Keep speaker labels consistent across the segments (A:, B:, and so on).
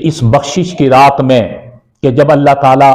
A: इस बख्शिश की रात में कि जब अल्लाह ताला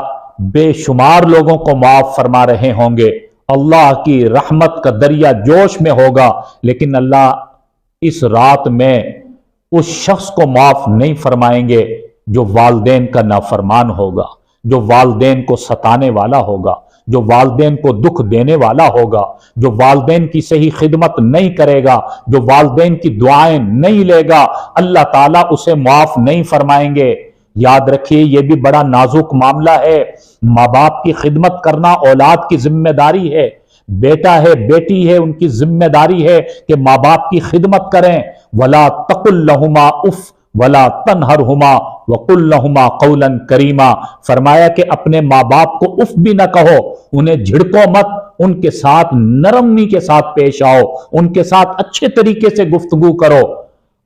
A: बेशुमार लोगों को माफ फरमा रहे होंगे, अल्लाह की रहमत का दरिया जोश में होगा, लेकिन अल्लाह इस रात में उस शख्स को माफ नहीं फरमाएंगे जो वालदेन का नाफरमान होगा, जो वालदेन को सताने वाला होगा, जो वालदेन को दुख देने वाला होगा, जो वालदेन की सही खिदमत नहीं करेगा, जो वालदेन की दुआएं नहीं लेगा, अल्लाह ताला उसे माफ नहीं फरमाएंगे। याद रखिए, यह भी बड़ा नाजुक मामला है। माँ बाप की खिदमत करना औलाद की जिम्मेदारी है। बेटा है, बेटी है, उनकी जिम्मेदारी है कि माँ बाप की खिदमत करें। वला तकुल लहुमा उफ वला तनहरहुमा वकुल लहुमा कौलन करीमा। फरमाया कि अपने माँ बाप को उफ भी ना कहो, उन्हें झिड़को मत, उनके साथ नरमी के साथ पेश आओ, उनके साथ अच्छे तरीके से गुफ्तगू करो।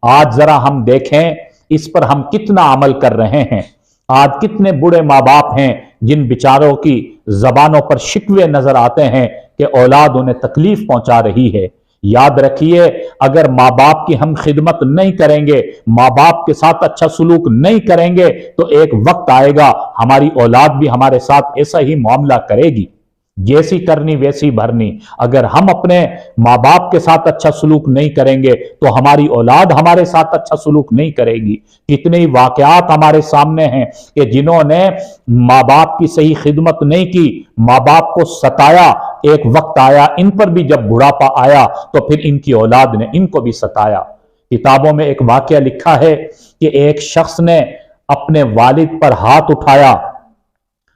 A: आज जरा हम देखें इस पर हम कितना अमल कर रहे हैं। आज कितने बूढ़े माँ बाप हैं जिन बेचारों की जबानों पर शिकवे नजर आते हैं कि औलाद उन्हें तकलीफ पहुंचा रही है। याद रखिए, अगर माँ बाप की हम खिदमत नहीं करेंगे, माँ बाप के साथ अच्छा सलूक नहीं करेंगे, तो एक वक्त आएगा हमारी औलाद भी हमारे साथ ऐसा ही मामला करेगी। जैसी करनी वैसी भरनी। अगर हम अपने माँ बाप के साथ अच्छा सलूक नहीं करेंगे तो हमारी औलाद हमारे साथ अच्छा सलूक नहीं करेगी। कितने ही वाकयात हमारे सामने हैं कि जिन्होंने माँ बाप की सही खिदमत नहीं की, माँ बाप को सताया, एक वक्त आया इन पर भी जब बुढ़ापा आया तो फिर इनकी औलाद ने इनको भी सताया। किताबों में एक वाकया लिखा है कि एक शख्स ने अपने वालिद पर हाथ उठाया,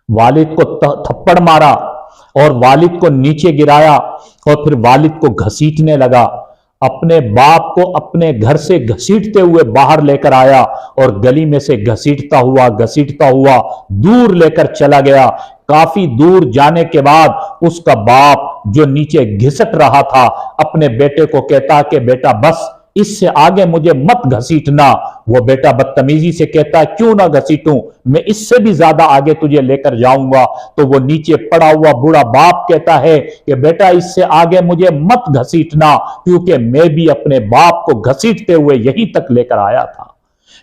A: वालिद को थप्पड़ मारा और वालिद को नीचे गिराया और फिर वालिद को घसीटने लगा। अपने बाप को अपने घर से घसीटते हुए बाहर लेकर आया और गली में से घसीटता हुआ दूर लेकर चला गया। काफी दूर जाने के बाद उसका बाप जो नीचे घिसट रहा था अपने बेटे को कहता कि बेटा बस, इससे आगे मुझे मत घसीटना। वो बेटा बदतमीजी से कहता, क्यों ना घसीटूं, मैं इससे भी ज्यादा आगे तुझे लेकर जाऊंगा। तो वो नीचे पड़ा हुआ बूढ़ा बाप कहता है कि बेटा इससे आगे मुझे मत घसीटना, क्योंकि मैं भी अपने बाप को घसीटते हुए यहीं तक लेकर आया था।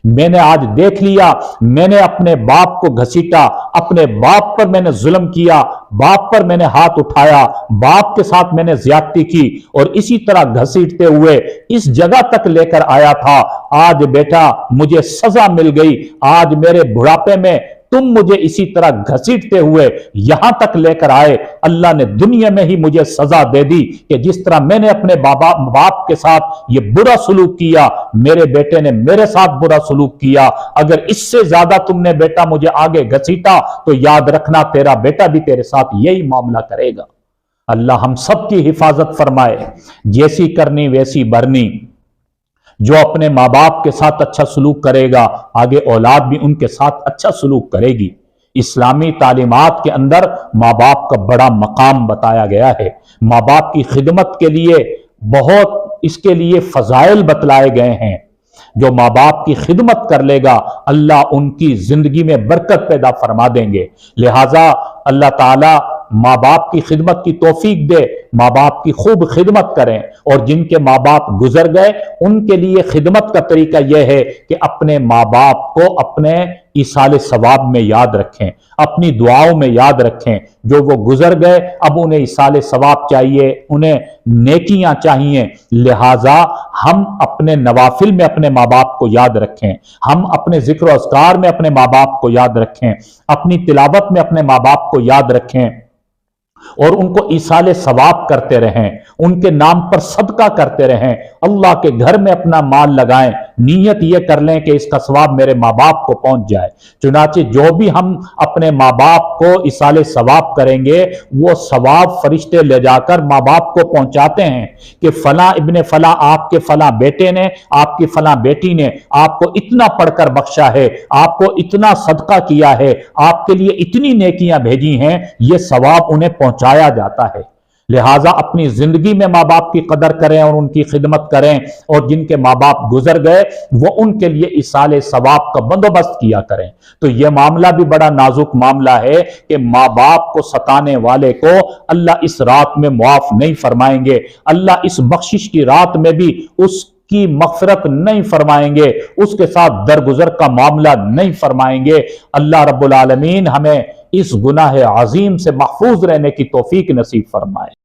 A: मैंने आज देख लिया, मैंने अपने बाप को घसीटा, अपने बाप पर मैंने जुल्म किया, बाप पर मैंने हाथ उठाया, बाप के साथ मैंने ज्यादती की और इसी तरह घसीटते हुए इस जगह तक लेकर आया था। आज बेटा मुझे सजा मिल गई, आज मेरे बुढ़ापे में तुम मुझे इसी तरह घसीटते हुए यहां तक लेकर आए। अल्लाह ने दुनिया में ही मुझे सजा दे दी कि जिस तरह मैंने अपने बाप के साथ ये बुरा सलूक किया, मेरे बेटे ने मेरे साथ बुरा सलूक किया। अगर इससे ज्यादा तुमने बेटा मुझे आगे घसीटा तो याद रखना तेरा बेटा भी तेरे साथ यही मामला करेगा। अल्लाह हम सब की हिफाजत फरमाए। जैसी करनी वैसी भरनी। जो अपने माँ बाप के साथ अच्छा सलूक करेगा, आगे औलाद भी उनके साथ अच्छा सलूक करेगी। इस्लामी तालीमात के अंदर माँ बाप का बड़ा मकाम बताया गया है। माँ बाप की खिदमत के लिए बहुत इसके लिए फजाइल बतलाए गए हैं। जो माँ बाप की खिदमत कर लेगा, अल्लाह उनकी जिंदगी में बरकत पैदा फरमा देंगे। लिहाजा अल्लाह ताला माँ बाप की खिदमत की तौफीक दे, माँ बाप की खूब खिदमत करें। और जिनके माँ बाप गुजर गए उनके लिए खिदमत का तरीका यह है कि अपने माँ बाप को अपने इसाले सवाब में याद रखें, अपनी दुआओं में याद रखें। जो वो गुजर गए अब उन्हें इसाले सवाब चाहिए, उन्हें नेकियां चाहिए। लिहाजा हम अपने नवाफिल में अपने माँ बाप को याद रखें, हम अपने जिक्र अस्कार में अपने माँ बाप को याद रखें, अपनी तिलावत में अपने माँ बाप को याद रखें और उनको इसाले सवाब करते रहें, उनके नाम पर सदका करते रहें। अल्लाह के घर में अपना माल लगाएं, नीयत ये कर लें कि इसका सवाब मेरे माँ बाप को पहुंच जाए। चुनाचे जो भी हम अपने माँ बाप को इसाले सवाब करेंगे वो सवाब फरिश्ते ले जाकर माँ बाप को पहुंचाते हैं कि फला इब्ने फला आपके फला बेटे ने, आपकी फला बेटी ने आपको इतना पढ़कर बख्शा है, आपको इतना सदका किया है, आपके लिए इतनी नेकियां भेजी हैं, ये सवाब उन्हें पहुंचाया जाता है। लिहाजा अपनी जिंदगी में माँ बाप की कदर करें और उनकी खिदमत करें। और जिनके माँ बाप गुजर गए वो उनके लिए इसाले सवाब का बंदोबस्त किया करें। तो यह मामला भी बड़ा नाजुक मामला है कि माँ बाप को सताने वाले को अल्लाह इस रात में मुआफ नहीं फरमाएंगे। अल्लाह इस बख्शिश की रात में भी उस کی مغفرت نہیں فرمائیں گے، اس کے ساتھ درگزر کا معاملہ نہیں فرمائیں گے۔ اللہ رب العالمین ہمیں اس گناہ عظیم سے محفوظ رہنے کی توفیق نصیب فرمائے۔